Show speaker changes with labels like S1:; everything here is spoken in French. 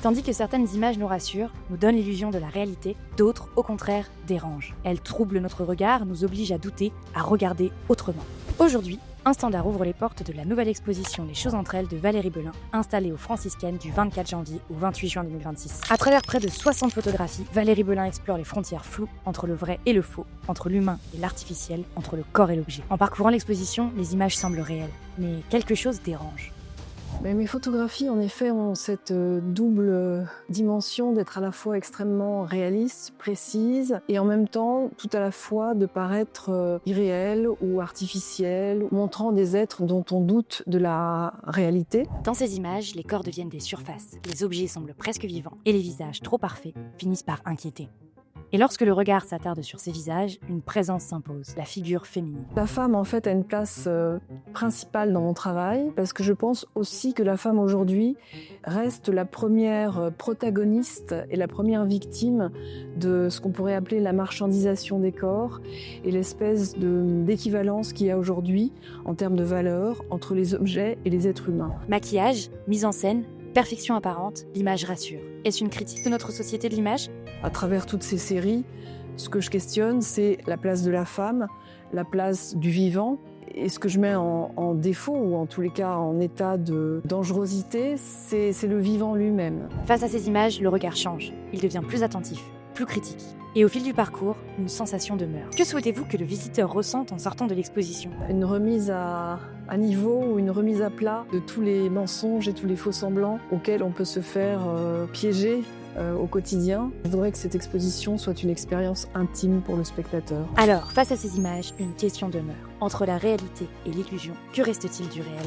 S1: Tandis que certaines images nous rassurent, nous donnent l'illusion de la réalité, d'autres, au contraire, dérangent. Elles troublent notre regard, nous obligent à douter, à regarder autrement. Aujourd'hui, Un Standard ouvre les portes de la nouvelle exposition Les choses entre elles de Valérie Belin, installée aux Franciscaines du 24 janvier au 28 juin 2026. À travers près de 60 photographies, Valérie Belin explore les frontières floues entre le vrai et le faux, entre l'humain et l'artificiel, entre le corps et l'objet. En parcourant l'exposition, les images semblent réelles, mais quelque chose dérange.
S2: Mais mes photographies, en effet, ont cette double dimension d'être à la fois extrêmement réalistes, précises, et en même temps, tout à la fois de paraître irréelles ou artificielles, montrant des êtres dont on doute de la réalité.
S1: Dans ces images, les corps deviennent des surfaces, les objets semblent presque vivants, et les visages trop parfaits finissent par inquiéter. Et lorsque le regard s'attarde sur ces visages, une présence s'impose, la figure féminine.
S2: La femme, en fait, a une place principale dans mon travail, parce que je pense aussi que la femme, aujourd'hui, reste la première protagoniste et la première victime de ce qu'on pourrait appeler la marchandisation des corps et l'espèce d'équivalence qu'il y a aujourd'hui, en termes de valeur, entre les objets et les êtres humains.
S1: Maquillage, mise en scène, perfection apparente, l'image rassure. Est-ce une critique de notre société de l'image ?
S2: À travers toutes ces séries, ce que je questionne, c'est la place de la femme, la place du vivant. Et ce que je mets en défaut, ou en tous les cas en état de dangerosité, c'est le vivant lui-même.
S1: Face à ces images, le regard change. Il devient plus attentif, plus critique. Et au fil du parcours, une sensation demeure. Que souhaitez-vous que le visiteur ressente en sortant de l'exposition ?
S2: Une remise à niveau ou une remise à plat de tous les mensonges et tous les faux semblants auxquels on peut se faire piéger au quotidien. Je voudrais que cette exposition soit une expérience intime pour le spectateur.
S1: Alors, face à ces images, une question demeure. Entre la réalité et l'illusion, que reste-t-il du réel ?